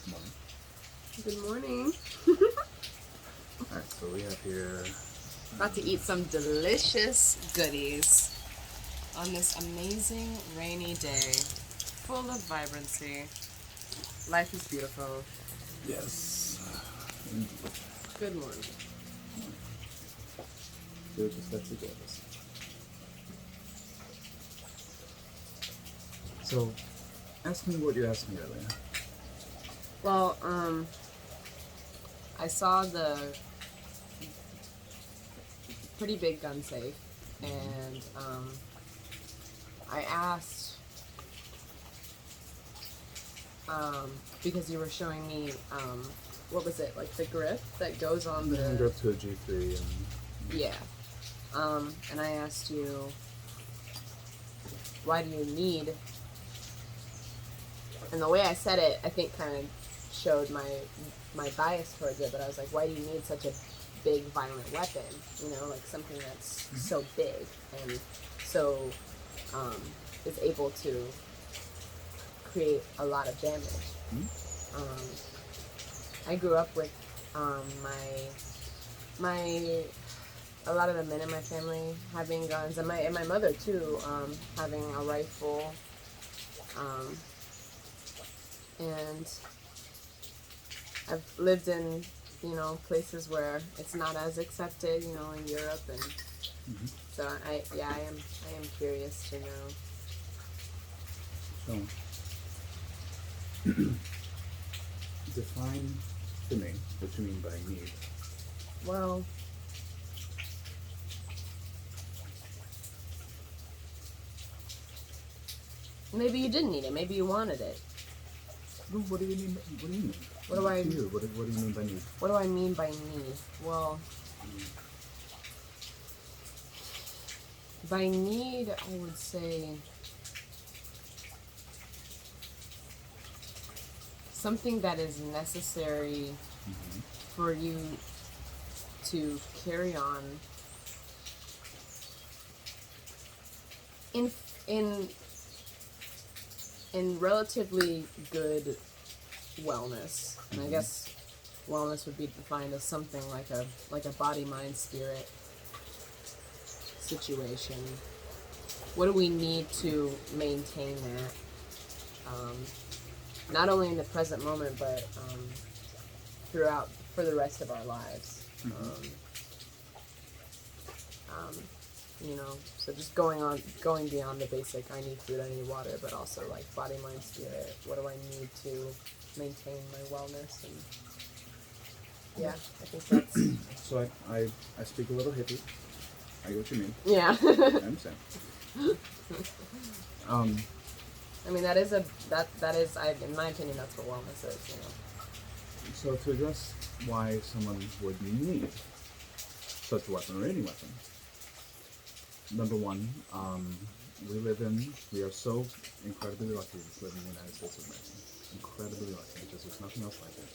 Morning. Good morning. Alright, so we have here. About to eat some delicious goodies on this amazing rainy day, full of vibrancy. Life is beautiful. Yes. Good morning. Good, just let's do this. So, ask me what you asked me earlier. Well, I saw the pretty big gun safe, and I asked because you were showing me what was it, like the grip that goes on the Go to a G3 and yeah, and I asked you, why do you need? And the way I said it, I think kind of showed my bias towards it. But I was like, why do you need such a big, violent weapon? You know, like something that's so big and so is able to create a lot of damage. I grew up with my a lot of the men in my family having guns, and my mother too, having a rifle. And I've lived in, places where it's not as accepted, in Europe, and so I am curious to know. so define to me what you mean by need. Well, maybe you didn't need it. Maybe you wanted it. No, what do you mean? What do you mean? What do I? To you, what do you mean by need? What do I mean by need? Well, by need, I would say something that is necessary for you to carry on in relatively good wellness. And I guess wellness would be defined as something like a body, mind, spirit situation. What do we need to maintain that? Not only in the present moment, but throughout for the rest of our lives. So just going beyond the basic, I need food, I need water, but also like body, mind, spirit. What do I need to maintain my wellness? And yeah, I think that's. So I speak a little hippie. I get what you mean. Yeah. I understand. I mean, that is, in my opinion, that's what wellness is, So to address why someone would need such a weapon or any weapon, number one, we are so incredibly lucky to live in the United States of America. Incredibly lucky, because there's nothing else like it.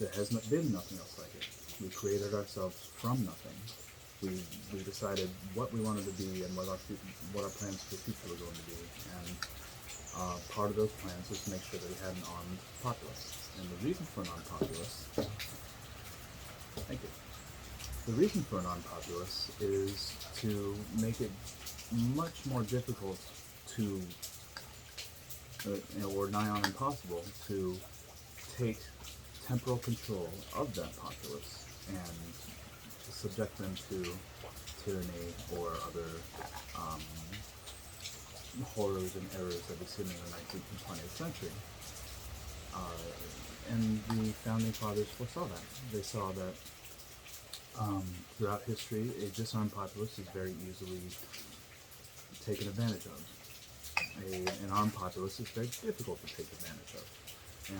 There has been nothing else like it. We created ourselves from nothing. We decided what we wanted to be and what our plans for the future were going to be. And part of those plans was to make sure that we had an armed populace. And the reason for an armed populace, thank you. The reason for an armed populace is to make it much more difficult to, or nigh on impossible, to take temporal control of that populace and to subject them to tyranny or other horrors and errors that we see in the 19th and 20th century. And the founding fathers foresaw that. They saw that throughout history, a disarmed populace is very easily taken advantage of. An armed populace is very difficult to take advantage of.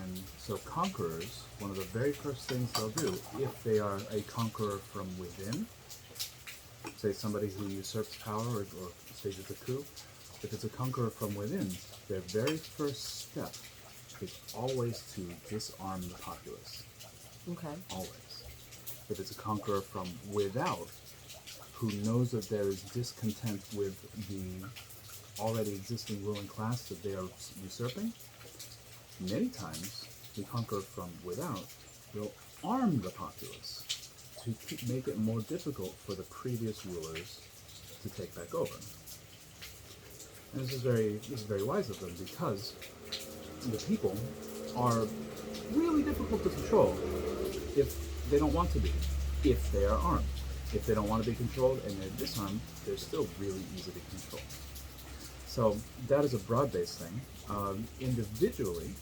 And so conquerors, one of the very first things they'll do, if they are a conqueror from within, say somebody who usurps power or stages a coup, if it's a conqueror from within, their very first step is always to disarm the populace. Okay. Always. If it's a conqueror from without, who knows that there is discontent with the already existing ruling class that they are usurping, many times we conquer from without, will arm the populace to make it more difficult for the previous rulers to take back over. And this is very wise of them, because the people are really difficult to control if they don't want to be, if they are armed. If they don't want to be controlled and they're disarmed, they're still really easy to control. So that is a broad-based thing. Individually,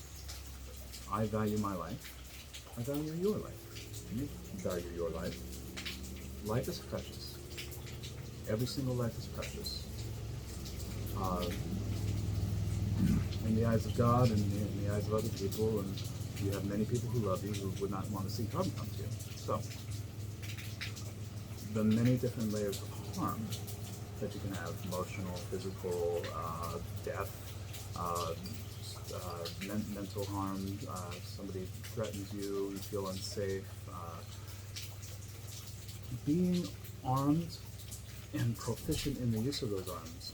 I value my life. I value your life. You value your life. Life is precious. Every single life is precious. In the eyes of God and in the eyes of other people, and you have many people who love you who would not want to see harm come to you. So, the many different layers of harm that you can have, emotional, physical, death, mental harm, somebody threatens you, you feel unsafe. Being armed and proficient in the use of those arms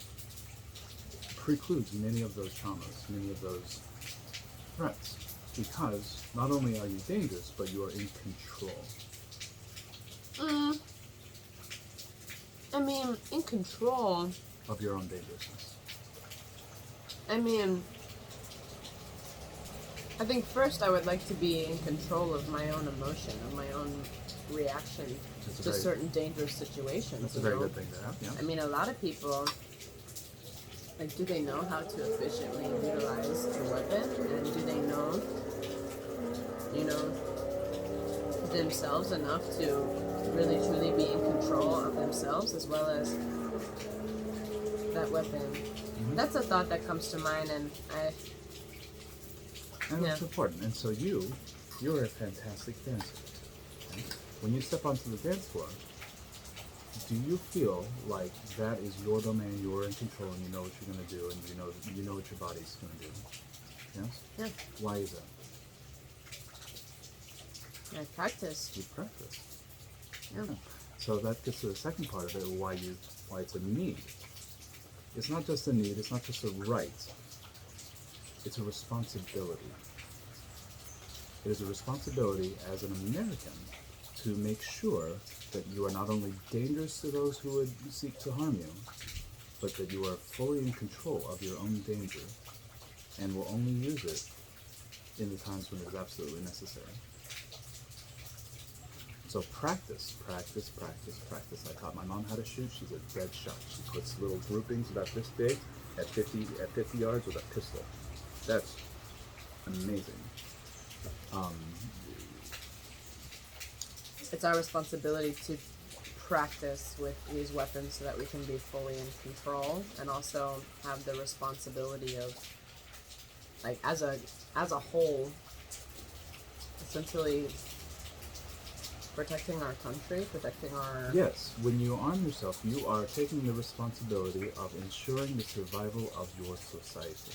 precludes many of those traumas, many of those threats, because not only are you dangerous, but you are in control. I mean, in control of your own dangerousness. I mean, I think first I would like to be in control of my own emotion, of my own reaction to certain dangerous situations. That's a very good thing to have, yeah. I mean, a lot of people, like, do they know how to efficiently utilize a weapon? And do they know, themselves enough to really truly be in control of themselves as well as that weapon? Mm-hmm. That's a thought that comes to mind, and that's important. And so you're a fantastic dancer. Okay? When you step onto the dance floor, do you feel like that is your domain, you're in control, and you know what you're going to do, and you know what your body's going to do? Yes? Yeah. Why is that? I practice. You practice. Yeah. So that gets to the second part of it, why it's a need. It's not just a need, it's not just a right. It's a responsibility. It is a responsibility as an American to make sure that you are not only dangerous to those who would seek to harm you, but that you are fully in control of your own danger and will only use it in the times when it is absolutely necessary. So practice. I taught my mom how to shoot. She's a dead shot. She puts little groupings about this big at 50 yards with a pistol. That's amazing. It's our responsibility to practice with these weapons so that we can be fully in control, and also have the responsibility of, like, as a whole, essentially protecting our country, protecting our... Yes, when you arm yourself, you are taking the responsibility of ensuring the survival of your society.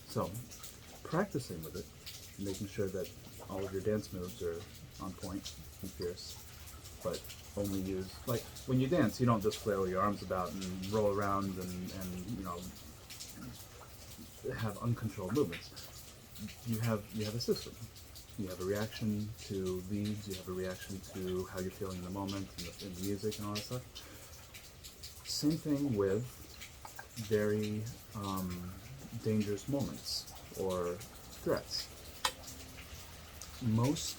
So, practicing with it, making sure that all of your dance moves are on point and fierce, but only use, like, when you dance, you don't just flail your arms about and roll around and have uncontrolled movements. You have a system. You have a reaction to leads, you have a reaction to how you're feeling in the moment, in the music and all that stuff. Same thing with very dangerous moments or threats. Most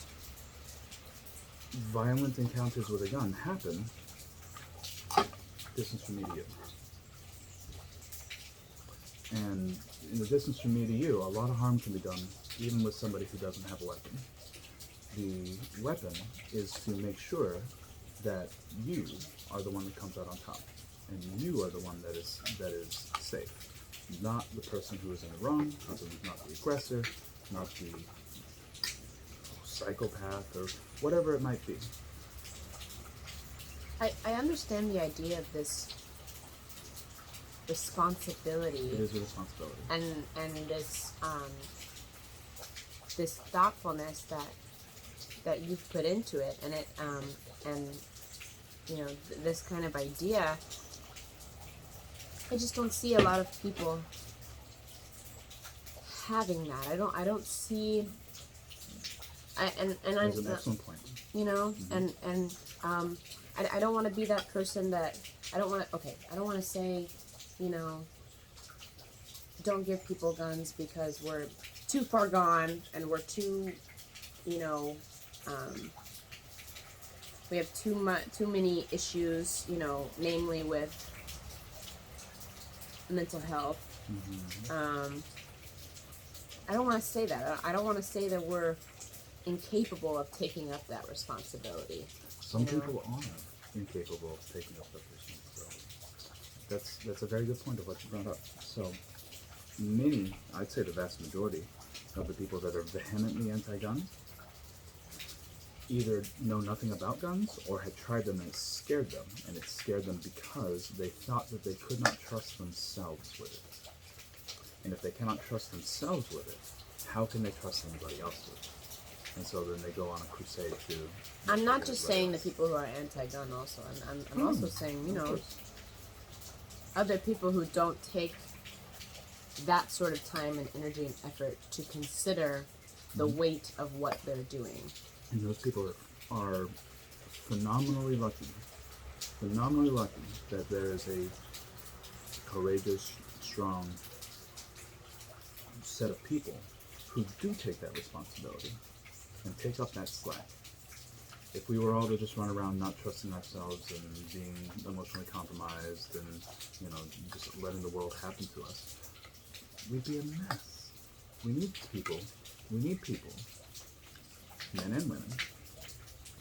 violent encounters with a gun happen distance from me to you. And in the distance from me to you, a lot of harm can be done even with somebody who doesn't have a weapon. The weapon is to make sure that you are the one that comes out on top, and you are the one that is safe, not the person who is in the wrong, not the aggressor, not the psychopath, or whatever it might be. I understand the idea of this responsibility. It is a responsibility. And this thoughtfulness that you've put into it, and it this kind of idea. I just don't see a lot of people having that. I don't see. That's an excellent point. You know, I don't want to be that person that I don't want to say, you know, don't give people guns because we're too far gone and we're too, you know, we have too many issues, you know, namely with mental health. I don't want to say that. I don't want to say that we're incapable of taking up that responsibility. Some people are incapable of taking up that responsibility. That's a very good point of what you brought up. So many, I'd say the vast majority of the people that are vehemently anti-gun either know nothing about guns or had tried them and it scared them. And it scared them because they thought that they could not trust themselves with it. And if they cannot trust themselves with it, how can they trust anybody else with it? And so then they go on a crusade to... I'm not just saying the people who are anti-gun also. I'm also saying, you know, other people who don't take that sort of time and energy and effort to consider the weight of what they're doing. And those people are phenomenally lucky that there is a courageous, strong set of people who do take that responsibility and take up that slack. If we were all to just run around not trusting ourselves and being emotionally compromised and, you know, just letting the world happen to us, we'd be a mess. We need people, men and women,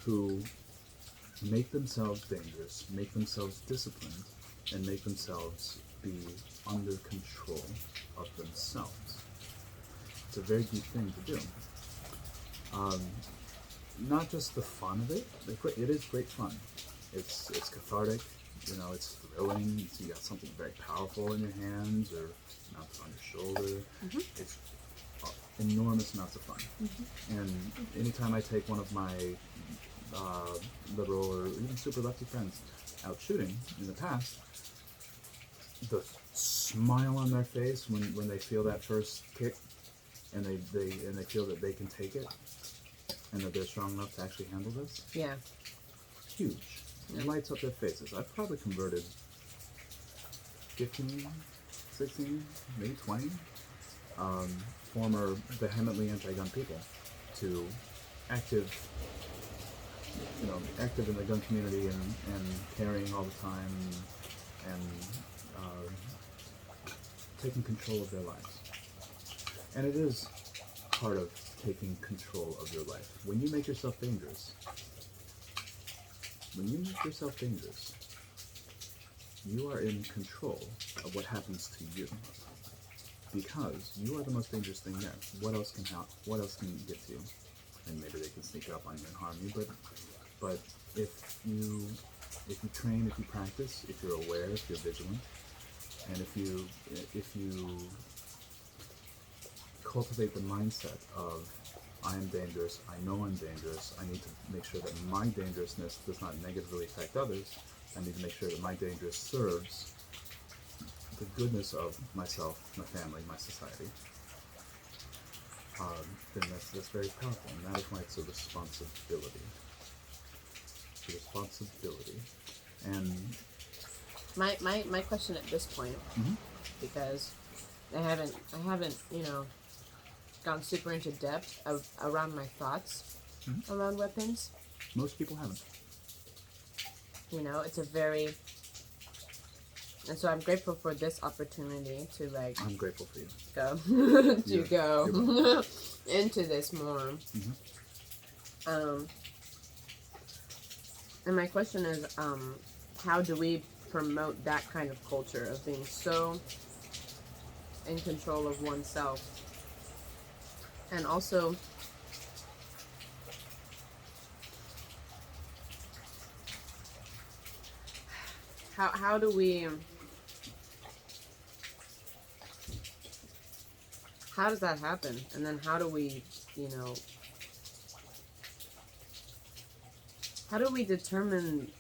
who make themselves dangerous, make themselves disciplined, and make themselves be under control of themselves. It's a very deep thing to do. Not just the fun of it. It is great fun. It's cathartic. You know, it's thrilling. You got something very powerful in your hands or mounted on your shoulder. It's enormous amounts of fun. And anytime I take one of my liberal or even super lefty friends out shooting in the past, the smile on their face when they feel that first kick and they feel that they can take it and that they're strong enough to actually handle this. Yeah. Huge. It lights up their faces. I've probably converted 15, 16, maybe 20 former vehemently anti-gun people to active in the gun community and carrying all the time and taking control of their lives. And it is part of taking control of your life. When you make yourself dangerous, you are in control of what happens to you. Because you are the most dangerous thing there. What else can get to you? And maybe they can sneak up on you and harm you, but if you train, if you practice, if you're aware, if you're vigilant, and if you cultivate the mindset of I am dangerous, I know I'm dangerous, I need to make sure that my dangerousness does not negatively affect others, I need to make sure that my danger serves the goodness of myself, my family, my society, then that's very powerful, and that is why it's a responsibility. It's a responsibility. And my question at this point, because I haven't, you know, gone super into depth around my thoughts around weapons. Most people haven't. You know, it's a very, and so I'm grateful for this opportunity to like. I'm grateful for you. Go into this more. And my question is, how do we promote that kind of culture of being so in control of oneself, and also how do we? How does that happen? And then how do we, you know, how do we determine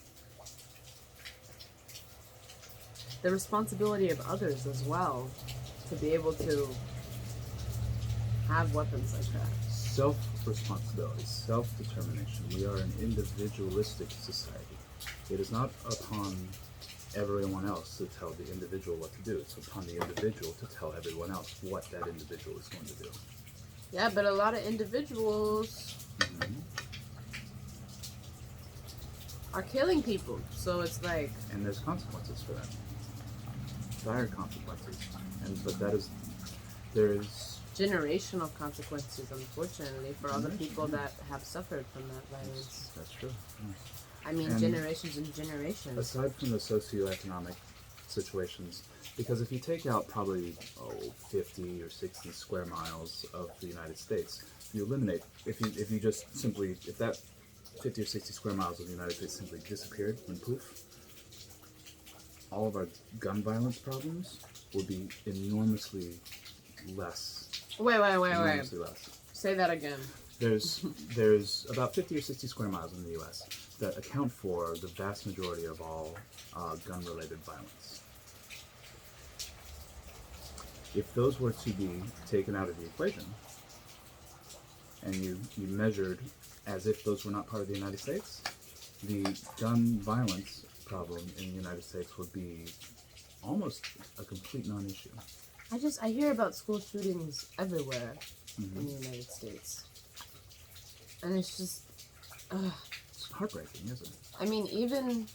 the responsibility of others as well to be able to have weapons like that. Self-responsibility, self-determination. We are an individualistic society. It is not upon everyone else to tell the individual what to do. It's upon the individual to tell everyone else what that individual is going to do. Yeah, but a lot of individuals are killing people. So it's like... And there's consequences for that. Dire consequences. But there's generational consequences, unfortunately, for all the people that have suffered from that violence. That's true. Yeah. I mean, and generations and generations. Aside from the socioeconomic situations, because if you take out probably 50 or 60 square miles of the United States, you eliminate, if that 50 or 60 square miles of the United States simply disappeared and poof, all of our gun violence problems would be enormously less. Wait. Enormously less. Say that again. There's about 50 or 60 square miles in the U.S. that account for the vast majority of all gun-related violence. If those were to be taken out of the equation, and you measured as if those were not part of the United States, the gun violence problem in the United States would be almost a complete non-issue. I hear about school shootings everywhere in the United States. And it's just... It's heartbreaking, isn't it? I mean, even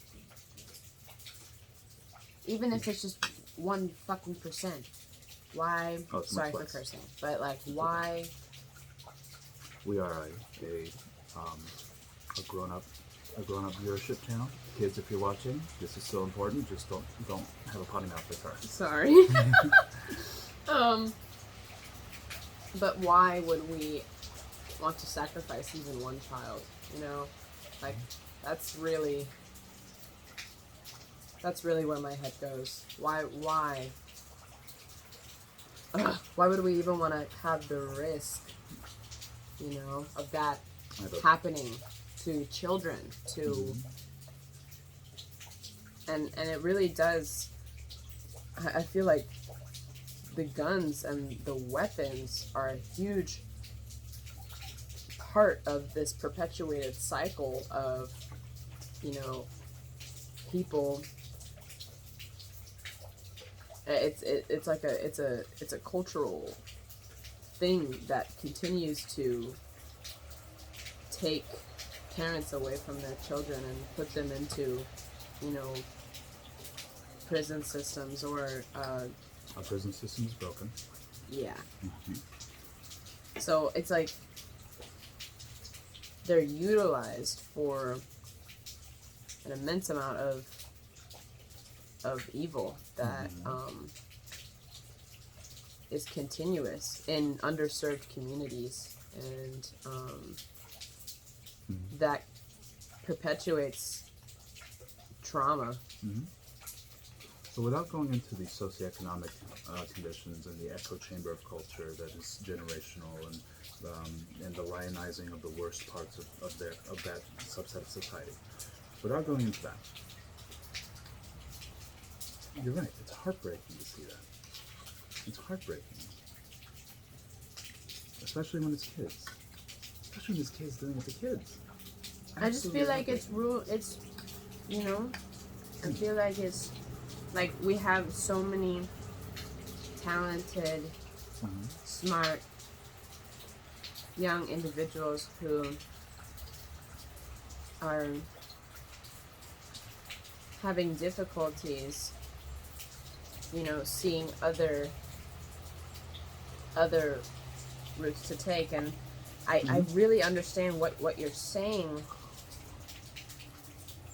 if it's just 1% why... Oh, it's sorry much for less. cursing. But, like, why... We are a grown-up viewership channel. Kids, if you're watching, this is so important. Just don't have a potty mouth with her. Sorry. But why would we want to sacrifice even one child? You know, like that's really where my head goes. Why would we even want to have the risk, you know, of that happening to children? And it really does. I feel like the guns and the weapons are a huge part of this perpetuated cycle of, you know, people. It's like it's a cultural thing that continues to take parents away from their children and put them into, you know, prison systems or our prison system is broken. Yeah. So it's like they're utilized for an immense amount of evil that is continuous in underserved communities, and that perpetuates trauma. So without going into the socioeconomic conditions and the echo chamber of culture that is generational and the lionizing of the worst parts of that subset of society, without going into that, you're right, it's heartbreaking to see that. It's heartbreaking. Especially when it's kids. Especially when it's kids doing it to kids. I just feel like it's, you know, I feel like it's, like we have so many talented, smart, young individuals who are having difficulties, you know, seeing other routes to take. And I really understand what you're saying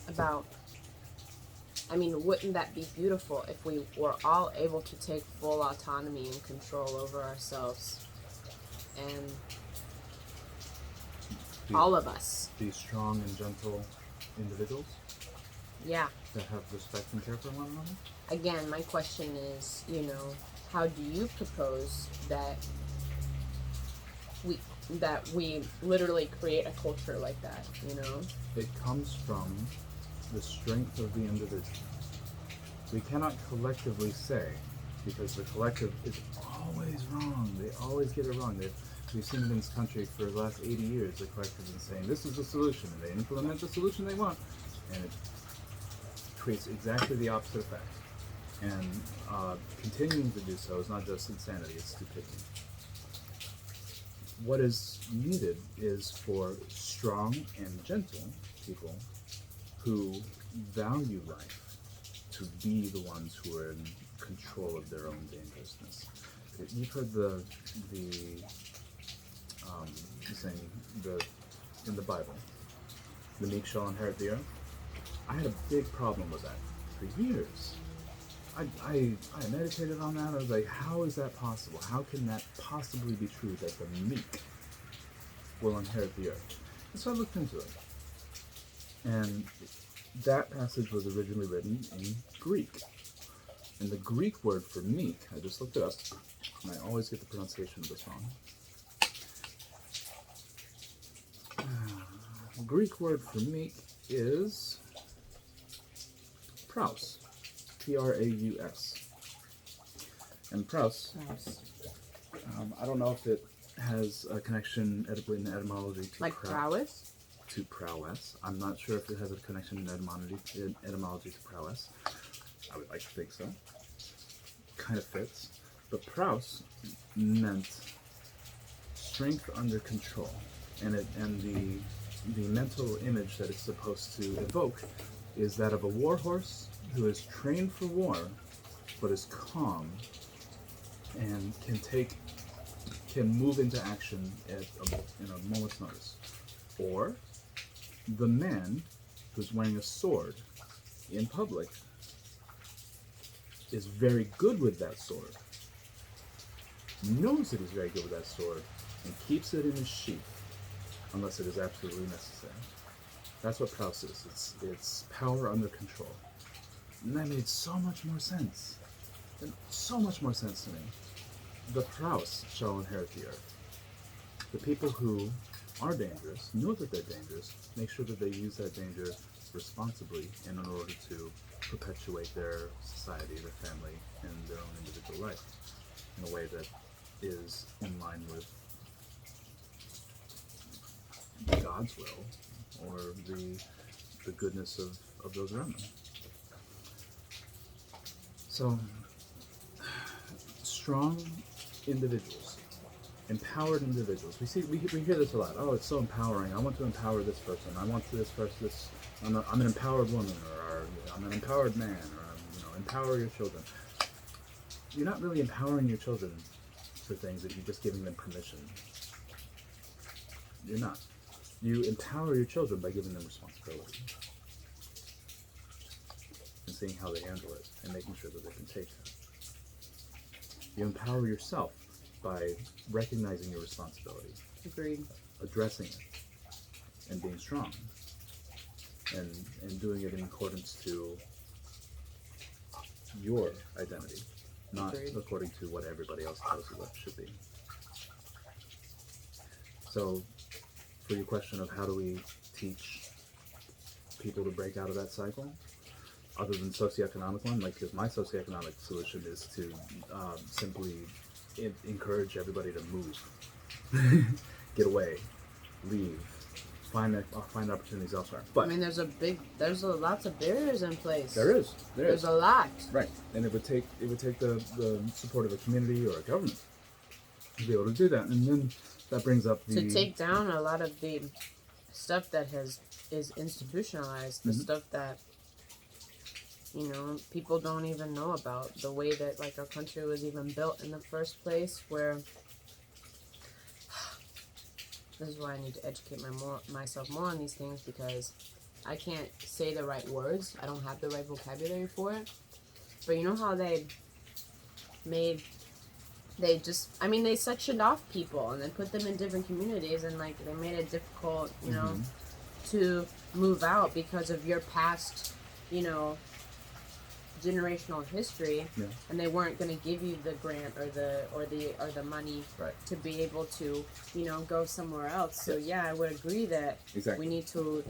about, I mean, wouldn't that be beautiful if we were all able to take full autonomy and control over ourselves, and all of us be strong and gentle individuals? Yeah. That have respect and care for one another? Again, my question is, you know, how do you propose that we literally create a culture like that, you know? It comes from the strength of the individual. We cannot collectively say, because the collective is always wrong. They always get it wrong. We've seen it in this country for the last 80 years. The collective has been saying this is the solution, and they implement the solution they want, and it creates exactly the opposite effect. And continuing to do so is not just insanity, it's stupidity. What is needed is for strong and gentle people who value life to be the ones who are in control of their own dangerousness. You've heard the saying in the Bible, the meek shall inherit the earth. I had a big problem with that for years. I meditated on that. I was like, how is that possible? How can that possibly be true that the meek will inherit the earth? And so I looked into it. And that passage was originally written in Greek. And the Greek word for meek, I just looked it up, and I always get the pronunciation of this wrong. The Greek word for meek is praus. Praus. And praus, I don't know if it has a connection edibly in the etymology to like prowess? To prowess. I'm not sure if it has a connection in etymology to prowess. I would like to think so. Kind of fits. But praus meant strength under control. And the mental image that it's supposed to evoke is that of a war horse who is trained for war, but is calm and can move into action in a moment's notice. Or the man who's wearing a sword in public is very good with that sword, knows that he's very good with that sword, and keeps it in his sheath unless it is absolutely necessary. That's what praus is. It's power under control. And that made so much more sense. So much more sense to me. The praus shall inherit the earth. The people who are dangerous, know that they're dangerous, make sure that they use that danger responsibly and in order to perpetuate their society, their family, and their own individual life in a way that is in line with God's will or the goodness of those around them. So, strong individuals, empowered individuals. We hear this a lot. Oh, it's so empowering. I want to empower this person. I want this person. I'm an empowered woman, or I'm an empowered man, or empower your children. You're not really empowering your children for things that you're just giving them permission. You're not. You empower your children by giving them responsibility and seeing how they handle it and making sure that they can take that. You empower yourself by recognizing your responsibility. Agreed. Addressing it and being strong and doing it in accordance to your identity, not Agreed. according to what everybody else tells you what should be. So, for your question of how do we teach people to break out of that cycle, other than socioeconomic one, because my socioeconomic solution is to simply encourage everybody to move, get away, leave, find opportunities elsewhere. But I mean, there's lots of barriers in place. There's a lot. Right, and it would take the support of a community or a government to be able to do that, and then that brings up to take down a lot of the stuff that is institutionalized, the stuff that people don't even know about, the way that our country was even built in the first place, where this is why I need to educate myself more on these things, because I can't say the right words. I don't have the right vocabulary for it. But you know how they sectioned off people and then put them in different communities, and they made it difficult, to move out because of your past, generational history, and they weren't going to give you the grant or the money to be able to go somewhere else. So yeah, I would agree that we need to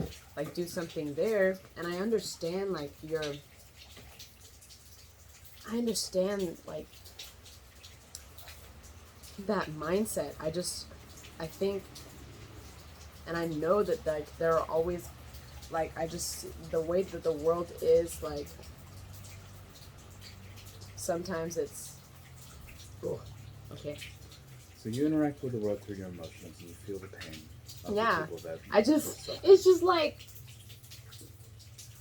do something there. And I understand that mindset. I think, and I know that like there are always, like, I just, the way that the world is, like, sometimes it's, oh, okay. So you interact with the world through your emotions, and you feel the pain of Yeah. the people that It's just like,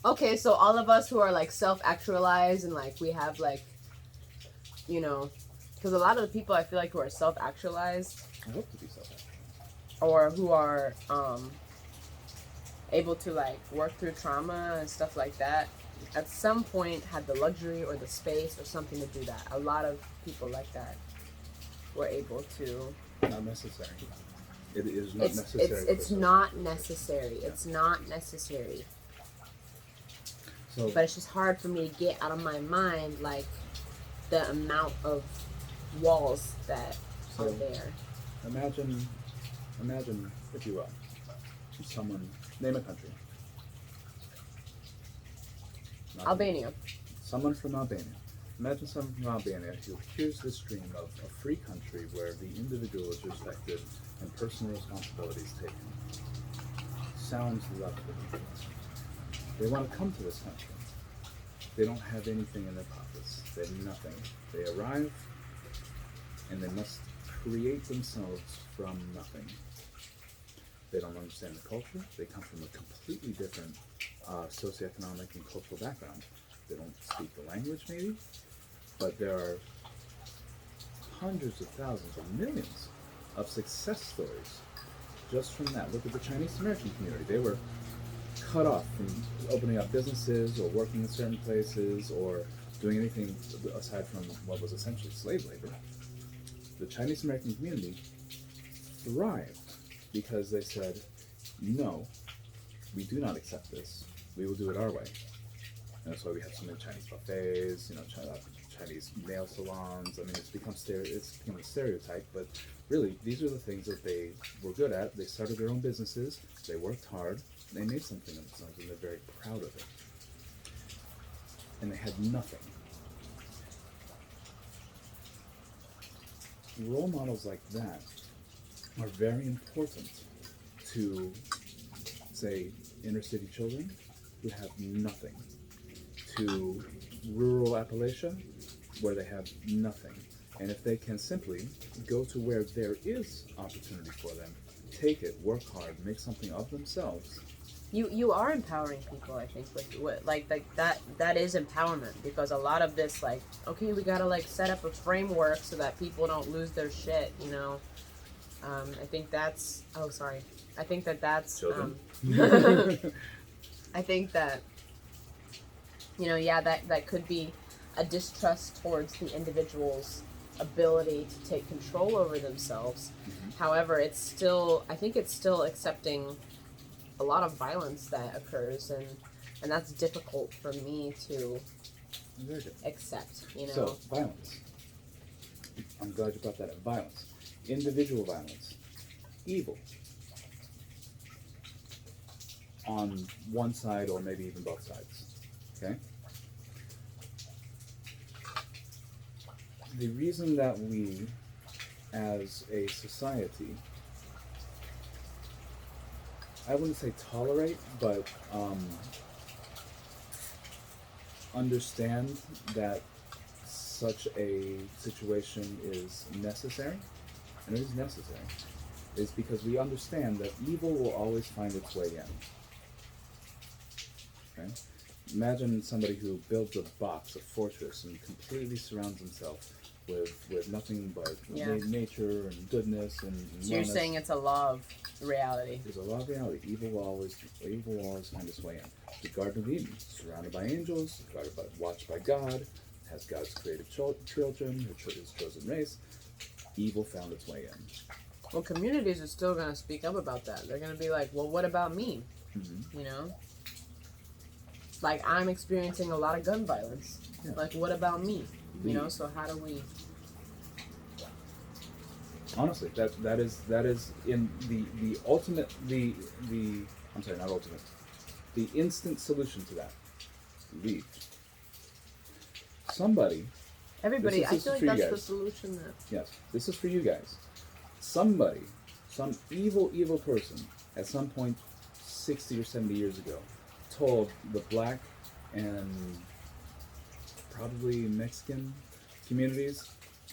okay, so all of us who are like self-actualized and like we have like, you know, because a lot of the people I feel like who are self-actualized, I hope to be self-actualized, or who are able to like work through trauma and stuff like that, at some point had the luxury or the space or something to do that. A lot of people like that were able to. Not necessary. It is not necessary. It's not necessary. Yeah. It's not necessary. So, but it's just hard for me to get out of my mind like the amount of walls that are there. Imagine, if you will, someone, name a country. Albania. Someone from Albania. Imagine someone from Albania who hears this dream of a free country where the individual is respected and personal responsibilities taken. Sounds lovely. They want to come to this country. They don't have anything in their pockets. They have nothing. They arrive and they must create themselves from nothing. They don't understand the culture. They come from a completely different socioeconomic and cultural background. They don't speak the language maybe, but there are hundreds of thousands or millions of success stories just from that. Look at the Chinese American community. They were cut off from opening up businesses or working in certain places or doing anything aside from what was essentially slave labor. The Chinese American community thrived because they said, no, we do not accept this. We will do it our way. And that's why we have so many Chinese buffets, Chinese nail salons. I mean, it's become a stereotype, but really, these are the things that they were good at. They started their own businesses. They worked hard. They made something of themselves, and they're very proud of it. And they had nothing. Role models like that are very important to, say, inner city children who have nothing, to rural Appalachia where they have nothing. And if they can simply go to where there is opportunity for them, take it, work hard, make something of themselves. You are empowering people, I think, with like that is empowerment, because a lot of this, like, okay, we gotta like set up a framework so that people don't lose their shit, you know. I think that's I think that's I think that, you know, yeah, that could be a distrust towards the individual's ability to take control over themselves. Mm-hmm. However, I think it's still accepting a lot of violence that occurs, and that's difficult for me to accept, you know. So, violence. I'm glad you brought that up. Violence. Individual violence. Evil. On one side or maybe even both sides. Okay? The reason that we, as a society, I wouldn't say tolerate, but understand that such a situation is necessary, and it is necessary, is because we understand that evil will always find its way in. Okay? Imagine somebody who builds a box, a fortress, and completely surrounds himself with nothing but nature and goodness and so you're saying it's a law of reality. There's a law of reality. Evil will always find its way in. The Garden of Eden, surrounded by angels, watched by God, has God's creative children, his chosen race. Evil found its way in. Well, communities are still going to speak up about that. They're going to be like, well, what about me? Mm-hmm. You know? Like, I'm experiencing a lot of gun violence. Yeah. Like, what about me? You know, so how do we? Honestly, that is in the ultimate I'm sorry, not ultimate. The instant solution to that. Leave. Somebody. Everybody, I feel like that's the solution there. Yes, this is for you guys. Somebody some evil person at some point 60 or 70 years ago told the black and probably Mexican communities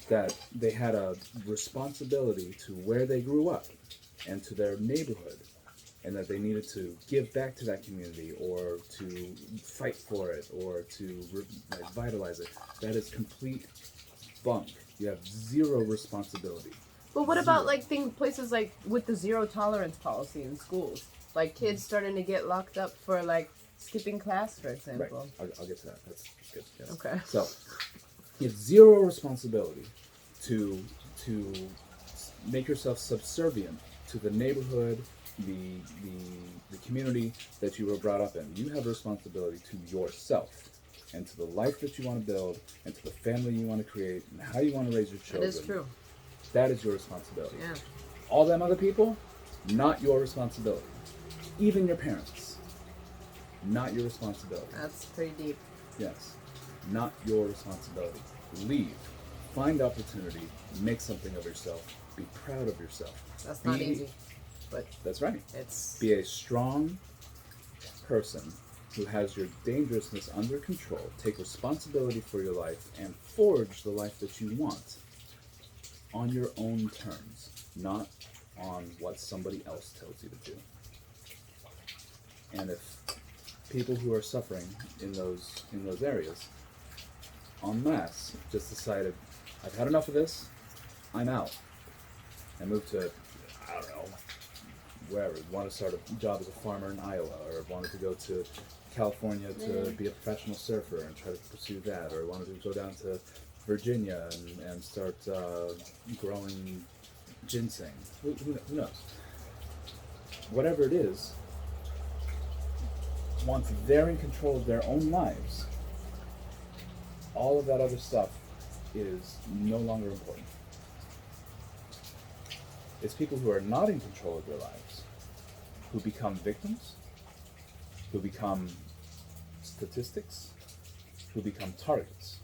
that they had a responsibility to where they grew up and to their neighborhood, and that they needed to give back to that community or to fight for it or to vitalize it. That is complete bunk. You have zero responsibility. But what about like places like with the zero tolerance policy in schools? Like kids starting to get locked up for like skipping class, for example. Right. I'll get to that. That's good. Yes. Okay. So you have zero responsibility to make yourself subservient to the neighborhood, the community that you were brought up in. You have a responsibility to yourself and to the life that you want to build and to the family you want to create and how you want to raise your children. That is true. That is your responsibility. Yeah. All them other people, not your responsibility. Even your parents, not your responsibility. That's pretty deep. Yes, not your responsibility. Leave. Find opportunity. Make something of yourself. Be proud of yourself. That's not easy, but that's right. It's Be a strong person who has your dangerousness under control. Take responsibility for your life and forge the life that you want on your own terms, not on what somebody else tells you to do. And if people who are suffering in those areas en masse just decided, I've had enough of this, I'm out, and moved to, I don't know, wherever, want to start a job as a farmer in Iowa, or wanted to go to California to be a professional surfer and try to pursue that, or wanted to go down to Virginia and start growing ginseng. Who knows? Whatever it is, once they're in control of their own lives, all of that other stuff is no longer important. It's people who are not in control of their lives who become victims, who become statistics, who become targets.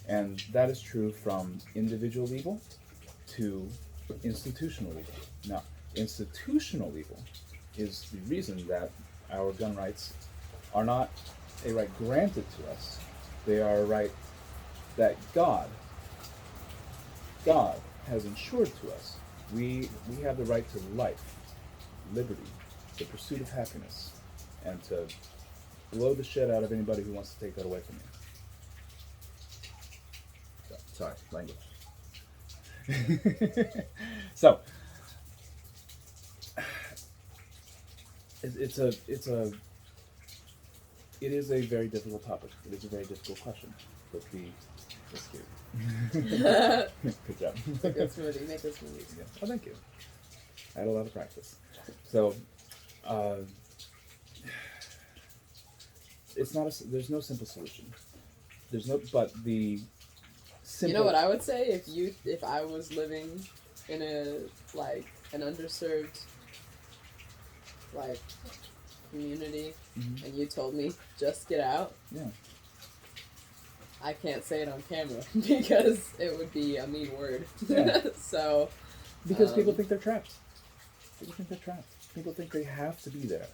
And that is true from individual evil to institutional evil. Now, institutional evil is the reason that our gun rights are not a right granted to us. They are a right that God has ensured to us. We have the right to life, liberty, the pursuit of happiness, and to blow the shit out of anybody who wants to take that away from you. Sorry, language. So, it is a very difficult topic. It is a very difficult question. But it's cute. Good job. It's a good smoothie. Make a smoothie. Yeah. Oh, thank you. I had a lot of practice. So, it's not there's no simple solution. But the simple. You know what I would say if I was living in an underserved community, and you told me just get out. Yeah. I can't say it on camera because it would be a mean word. Yeah. So. Because people think they're trapped. People think they have to be there.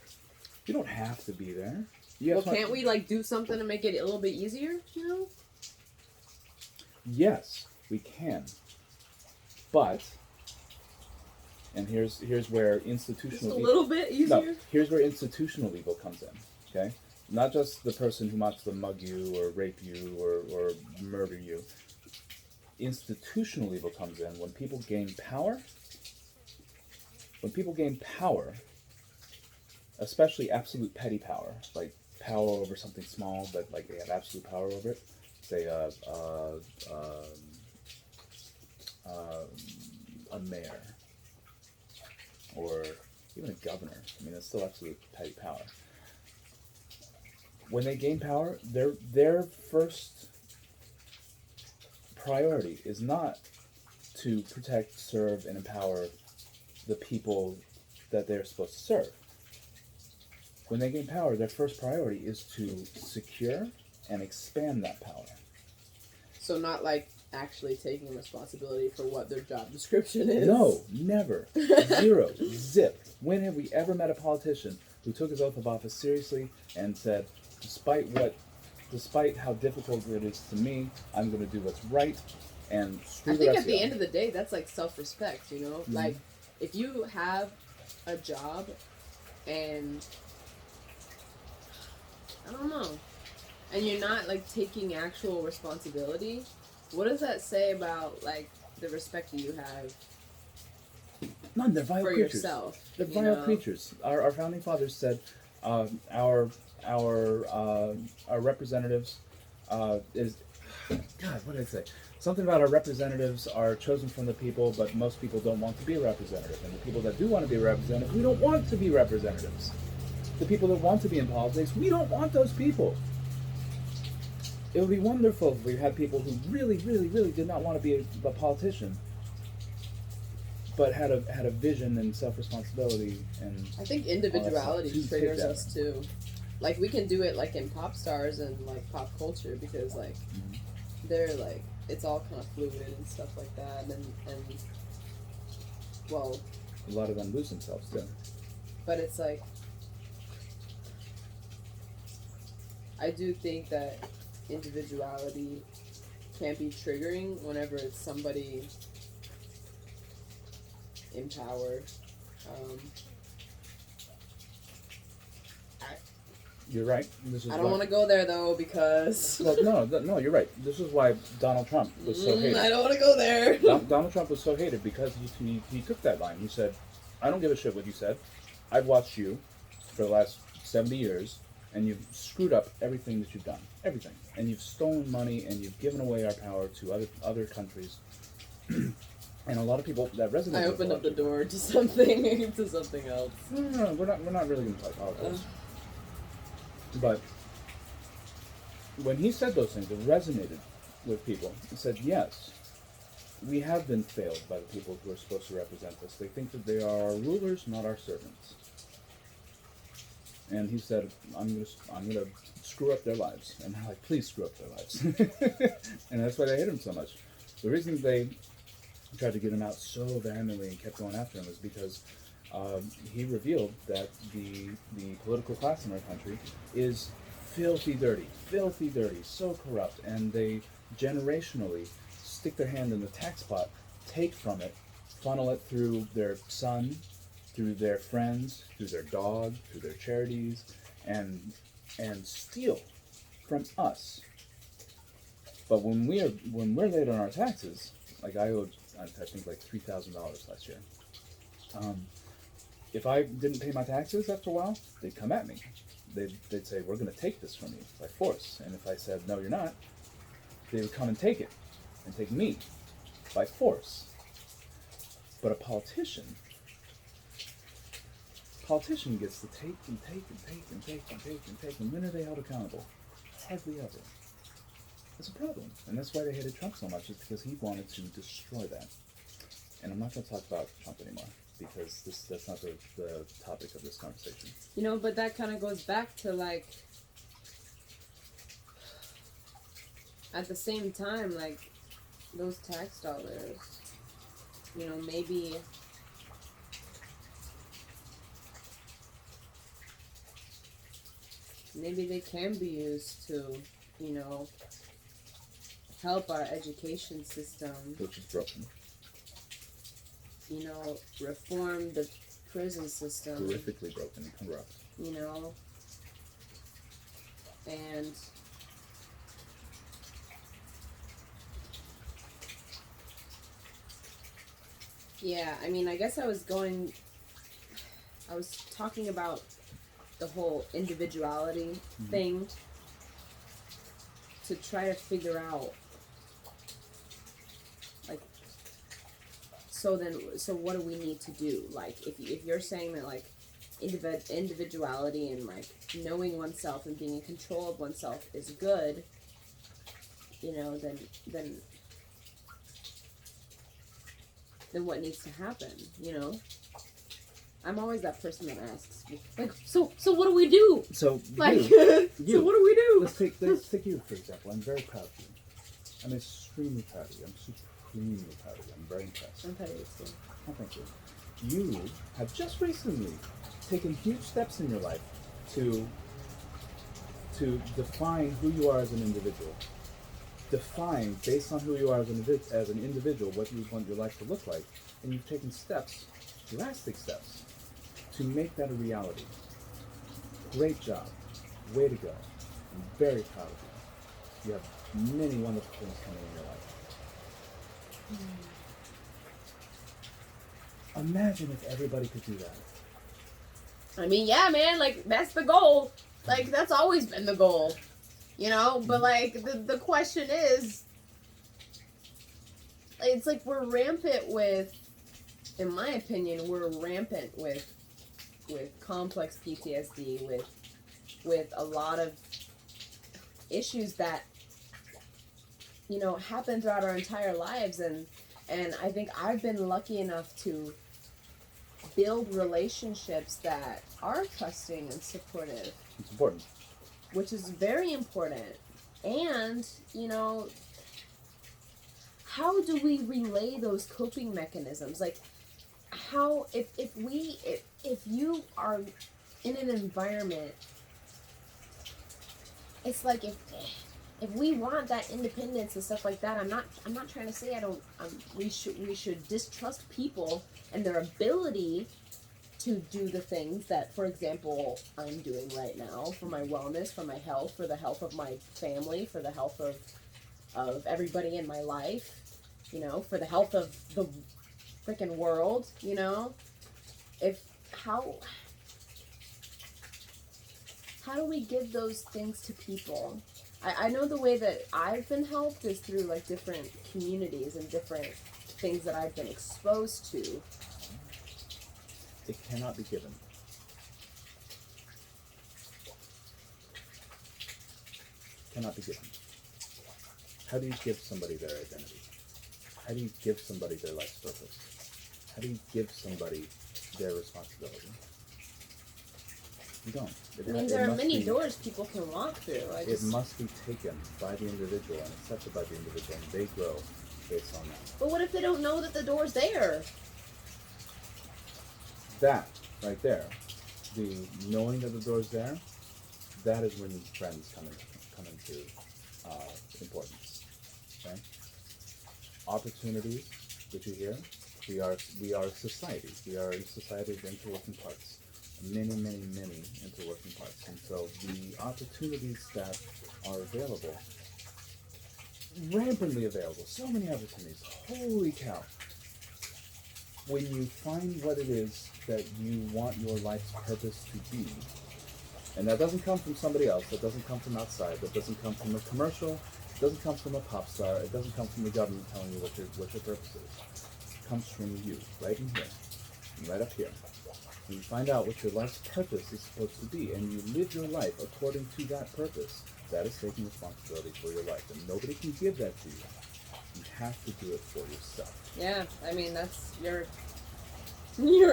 You don't have to be there. Can't we do something to make it a little bit easier? You know. Yes, we can. But, and here's where institutional. Just a little bit easier. No, here's where institutional evil comes in. Okay, not just the person who wants to mug you or rape you or murder you. Institutional evil comes in when people gain power. When people gain power, especially absolute petty power, like power over something small, but they have absolute power over it. Say a mayor, or even a governor. I mean, that's still absolute petty power. When they gain power, their first priority is not to protect, serve, and empower the people that they're supposed to serve. When they gain power, their first priority is to secure and expand that power. So not actually taking responsibility for what their job description is. No, never. Zero. Zip. When have we ever met a politician who took his oath of office seriously and said, despite how difficult it is to me, I'm going to do what's right and screw I the think rest at the of end of the day, that's like self-respect, you know? Mm-hmm. Like, if you have a job and, I don't know, and you're not, like, taking actual responsibility, what does that say about, like, the respect that you have None, they're vile for creatures. yourself? They're vile creatures. Our founding fathers said our representatives is, God, what did I say? Something about our representatives are chosen from the people, but most people don't want to be a representative. And the people that do want to be a representative, we don't want to be representatives. The people that want to be in politics, we don't want those people. It would be wonderful if we had people who really, really, really did not want to be a politician, but had a vision and self-responsibility. And I think individuality triggers that. us too. Like, we can do it like in pop stars and like pop culture because like they're like, it's all kind of fluid and stuff like that, and well, a lot of them lose themselves too. but it's like, I do think that individuality can be triggering whenever it's somebody in power. You're right. I don't want to go there though because. Well, no, you're right. This is why Donald Trump was so hated. I don't want to go there. Donald Trump was so hated because he took that line. He said, "I don't give a shit what you said. I've watched you for the last 70 years, and you've screwed up everything that you've done, everything, and you've stolen money and you've given away our power to other countries." And a lot of people that resonate. I opened up the door to something else. No, we're not really going to talk politics. But when he said those things, it resonated with people. He said, yes, we have been failed by the people who are supposed to represent us. They think that they are our rulers, not our servants. And he said, I'm gonna screw up their lives. And they're like, please screw up their lives. And that's why they hate him so much. The reason they tried to get him out so vehemently and kept going after him is because he revealed that the political class in our country is filthy dirty, so corrupt, and they generationally stick their hand in the tax pot, take from it, funnel it through their son, through their friends, through their dog, through their charities, and steal from us. But when we're late on our taxes, like I owed, I think like $3,000 last year. If I didn't pay my taxes after a while, they'd come at me. They'd say, we're going to take this from you by force. And if I said, no, you're not, they would come and take it, and take me by force. But a politician gets to take and take and take and take and take and take, and when are they held accountable? Hardly ever. That's a problem. And that's why they hated Trump so much, is because he wanted to destroy that. And I'm not going to talk about Trump anymore, because that's not the topic of this conversation. You know, but that kind of goes back to, like, at the same time, like, those tax dollars, you know, maybe they can be used to, you know, help our education system, Which is broken. you know, reform the prison system, Horrifically broken and corrupt. you know, and yeah, I mean, I guess I was talking about the whole individuality thing to try to figure out, like, so what do we need to do? Like, if you're saying that, like, individuality and, like, knowing oneself and being in control of oneself is good, you know, then what needs to happen, you know? I'm always that person that asks, like, so what do we do? So, Like, you, so what do we do? let's take you, for example. I'm very proud of you. I'm extremely proud of you. I'm supremely proud of you. I'm very impressed. I'm proud of you too. Oh, thank you. You have just recently taken huge steps in your life to define who you are as an individual. Define, based on who you are as an individual, what you want your life to look like. And you've taken steps, drastic steps, to make that a reality. Great job. Way to go. I'm very proud of you. You have many wonderful things coming in your life. Imagine if everybody could do that. I mean, yeah, man, like, that's the goal. Like, that's always been the goal. You know? But, like, the question is, it's like we're rampant with, in my opinion, we're rampant with complex PTSD, with a lot of issues that, you know, happen throughout our entire lives. And I think I've been lucky enough to build relationships that are trusting and supportive. It's important. Which is very important. And, you know, how do we relay those coping mechanisms? Like, how, if you are in an environment, it's like if we want that independence and stuff like that, I'm not trying to say we should distrust people and their ability to do the things that, for example, I'm doing right now for my wellness, for my health, for the health of my family, for the health of everybody in my life, you know, for the health of the freaking world, you know. How do we give those things to people? I know the way that I've been helped is through, like, different communities and different things that I've been exposed to. It cannot be given. Cannot be given. How do you give somebody their identity? How do you give somebody their life's purpose? How do you give somebody their responsibility? You don't. I mean, there are many doors people can walk through. It must be taken by the individual and accepted by the individual, and they grow based on that. But what if they don't know that the door's there? That, right there, the knowing that the door's there, that is when friends come into importance. Okay? Opportunities, which you hear, we are society. We are a society of interworking parts. Many interworking parts. And so the opportunities that are available, rampantly available, so many opportunities, holy cow. When you find what it is that you want your life's purpose to be, and that doesn't come from somebody else, that doesn't come from outside, that doesn't come from a commercial, it doesn't come from a pop star, it doesn't come from the government telling you what your purpose is. It comes from you, right in here, and right up here. And you find out what your life's purpose is supposed to be, and you live your life according to that purpose. That is taking responsibility for your life, and nobody can give that to you. You have to do it for yourself. Yeah, I mean, you're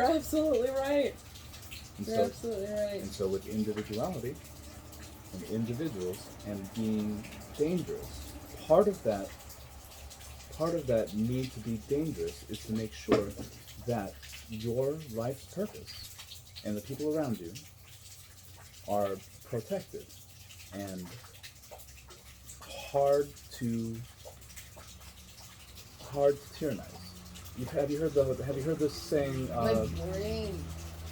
absolutely right. You're absolutely right. And so with individuality and individuals and being dangerous, part of that need to be dangerous is to make sure that your life's purpose and the people around you are protected and hard to tyrannize. Have you heard this saying?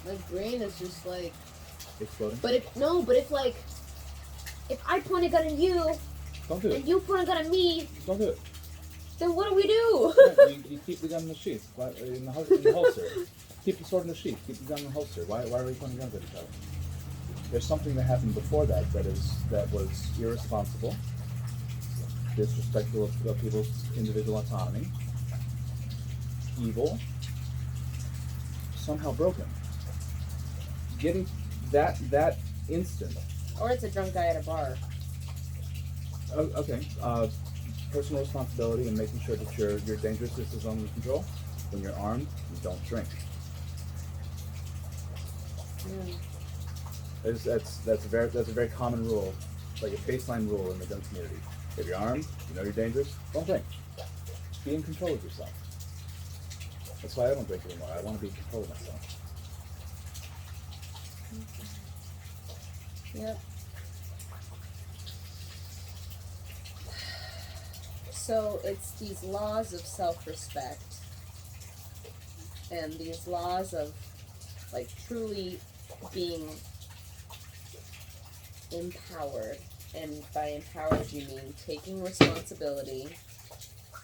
My brain is just like exploding. But if I point a gun at you, don't do it. And you point a gun at me, don't do it. Then what do we do? Yeah, you keep the gun in the sheath, in the holster. Keep the sword in the sheath. Keep the gun in the holster. Why are we pointing guns at each other? There's something that happened before that was irresponsible, disrespectful of people's individual autonomy, evil, somehow broken. Getting that instant. Or it's a drunk guy at a bar. Okay. Personal responsibility and making sure that your dangerous is under control. When you're armed, you don't drink. Yeah. That's a very common rule, like a baseline rule in the gun community. If you're armed, you know you're dangerous, don't drink. Be in control of yourself. That's why I don't drink anymore. I want to be in control of myself. Yep. So it's these laws of self-respect and these laws of like truly being empowered, and by empowered you mean taking responsibility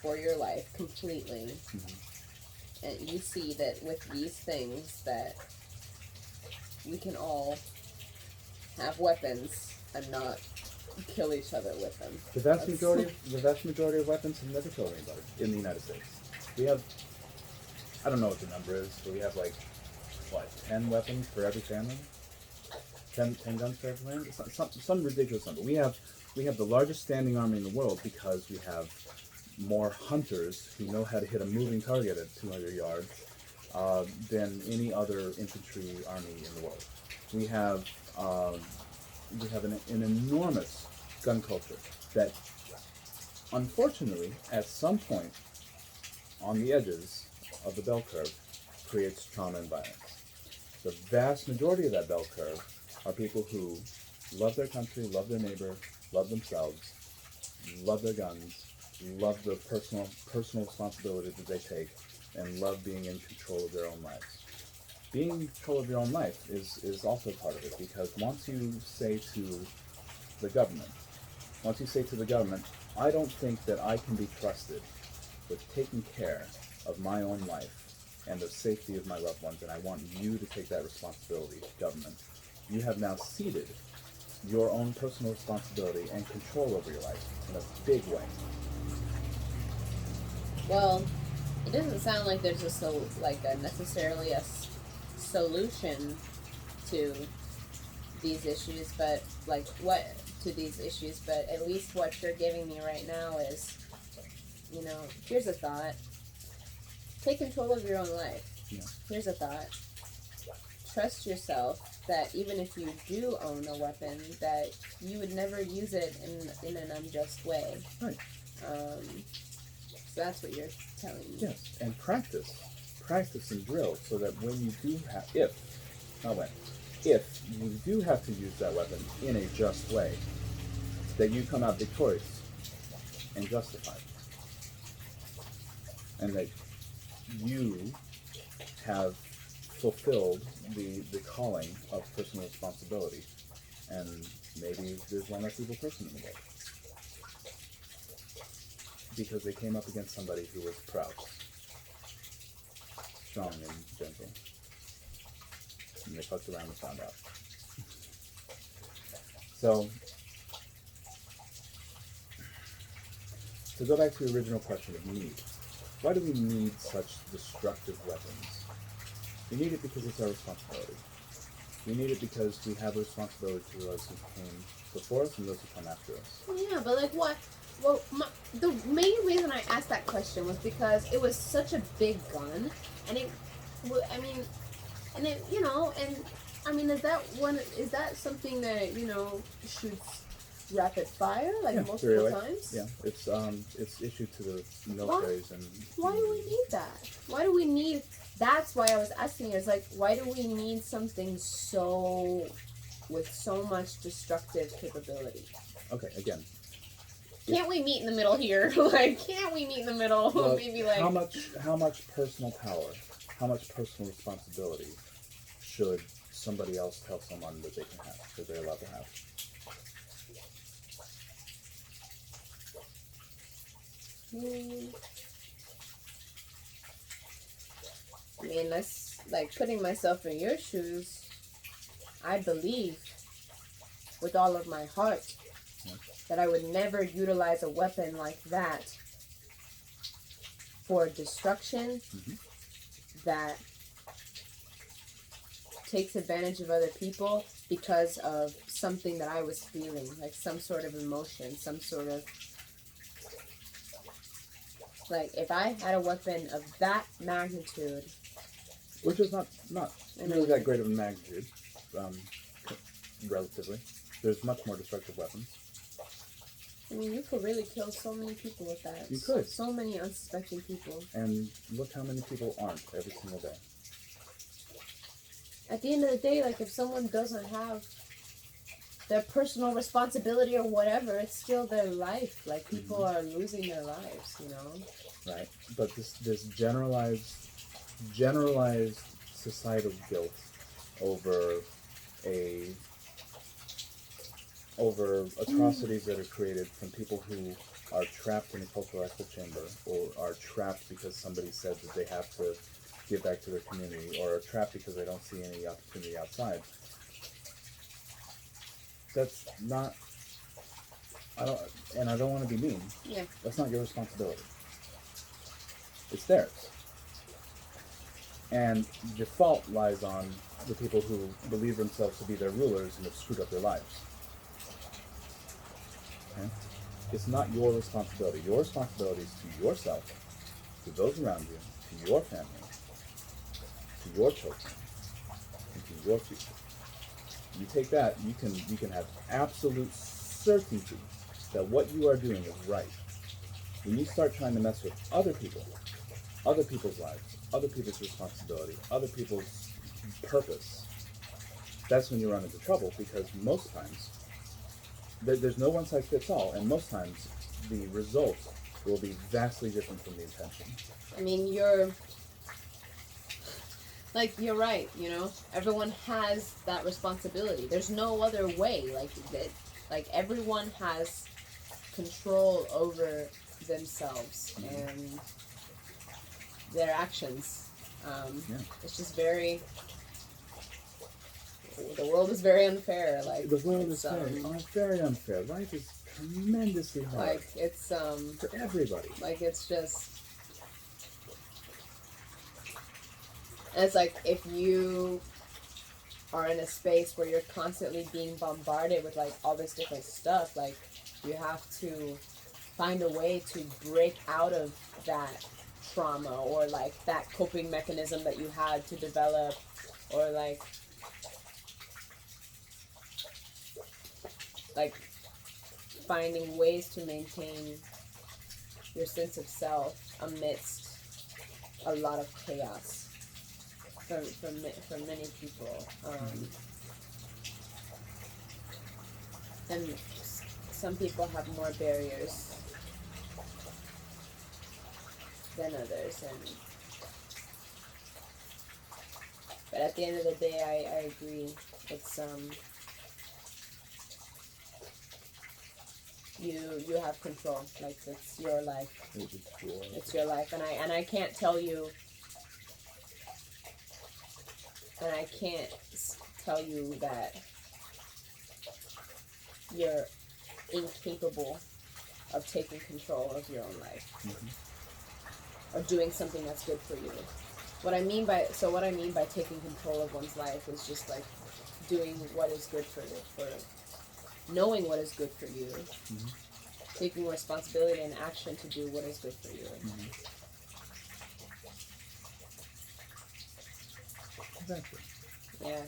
for your life completely. And you see that with these things that we can all have weapons and not kill each other with them. The vast majority of weapons have never killed anybody in the United States. We have, I don't know what the number is, but we have like, 10 weapons for every family? 10 guns for every family? Some ridiculous number. We have the largest standing army in the world because we have more hunters who know how to hit a moving target at 200 yards than any other infantry army in the world. We have an enormous gun culture that, unfortunately, at some point on the edges of the bell curve, creates trauma and violence. The vast majority of that bell curve are people who love their country, love their neighbor, love themselves, love their guns, love the personal responsibility that they take, and love being in control of their own lives. Being in control of your own life is also part of it, because once you say to the government, I don't think that I can be trusted with taking care of my own life and the safety of my loved ones, and I want you to take that responsibility, government. You have now ceded your own personal responsibility and control over your life in a big way. Well, it doesn't sound like there's necessarily a solution to these issues, but at least what you're giving me right now is, here's a thought. Take control of your own life. Yeah. Here's a thought. Trust yourself that even if you do own a weapon, that you would never use it in an unjust way. Right. So that's what you're telling me. Yes, and practice and drill, so that when you do have, if you do have to use that weapon in a just way, that you come out victorious and justified, and that you have fulfilled the calling of personal responsibility, and maybe there's one less evil person in the world because they came up against somebody who was proud, strong, and gentle, and they fucked around and found out. So, to go back to the original question of need, why do we need such destructive weapons? We need it because it's our responsibility. We need it because we have a responsibility to those who came before us and those who come after us. Yeah, but like what? Well, the main reason I asked that question was because it was such a big gun, and is that something that, shoots rapid fire, multiple times? Yeah, it's issued to the militaries. And why do we need that? Why do we need? That's why I was asking. It's like, why do we need something with so much destructive capability? Okay, again. Can't we meet in the middle here? Can't we meet in the middle? Well, maybe how much personal power, how much personal responsibility should somebody else tell someone that they can have, that they're allowed to have? That's like putting myself in your shoes. I believe with all of my heart that I would never utilize a weapon like that for destruction that takes advantage of other people because of something that I was feeling, like some sort of emotion, some sort of, if I had a weapon of that magnitude, which is not really that great of a magnitude, relatively. There's much more destructive weapons. I mean, you could really kill so many people with that. You could. So many unsuspecting people. And look how many people aren't every single day. At the end of the day, like, if someone doesn't have their personal responsibility or whatever, it's still their life. Like, people are losing their lives, you know? Right. But this generalized societal guilt over atrocities that are created from people who are trapped in a cultural echo chamber, or are trapped because somebody said that they have to give back to their community, or are trapped because they don't see any opportunity outside. That's not, I don't want to be mean. Yeah. That's not your responsibility. It's theirs. And the fault lies on the people who believe themselves to be their rulers and have screwed up their lives. Okay? It's not your responsibility. Your responsibility is to yourself, to those around you, to your family, to your children, and to your future. You take that, you can have absolute certainty that what you are doing is right. When you start trying to mess with other people, other people's lives, other people's responsibility, other people's purpose, that's when you run into trouble, because most times there's no one size fits all, and most times the result will be vastly different from the intention. I mean, you're right, you know? Everyone has that responsibility. There's no other way. Like everyone has control over themselves and their actions. It's just very... The world is very unfair. Like, the world is very unfair. Life is tremendously hard. Like, it's for everybody. Like, it's just... And it's like, if you are in a space where you're constantly being bombarded with, like, all this different stuff, like, you have to find a way to break out of that trauma, or, like, that coping mechanism that you had to develop, or, like finding ways to maintain your sense of self amidst a lot of chaos for many people. And some people have more barriers than others, but at the end of the day, I agree. It's you have control. Like, it's your life. It's your life, and I can't tell you, and I can't tell you that you're incapable of taking control of your own life, or doing something that's good for you. What I mean by taking control of one's life is just like doing what is good for you, for knowing what is good for you, taking responsibility and action to do what is good for you. Exactly. Yeah,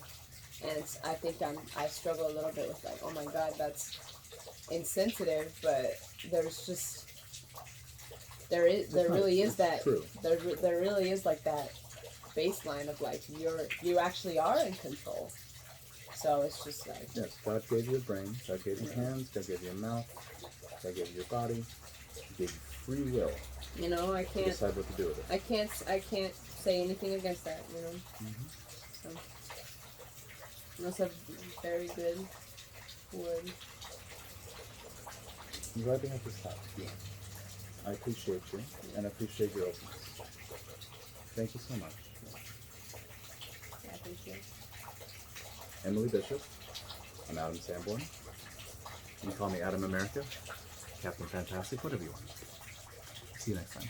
and I think I struggle a little bit with, like, oh my God, that's insensitive, but there's just there really is like that baseline of, like, you actually are in control. So it's just like, yes, God gave you a brain, God gave you hands, God gave you a mouth, God gave you your body, He gave you free will. you know, I can't decide what to do with it. I can't say anything against that, you know. So that's a very good word. I'm glad we have this talk. I appreciate you, and I appreciate your openness. Thank you so much. Yeah, thank you. Emily Bishop. I'm Adam Sanborn. You can call me Adam America, Captain Fantastic, whatever you want. See you next time.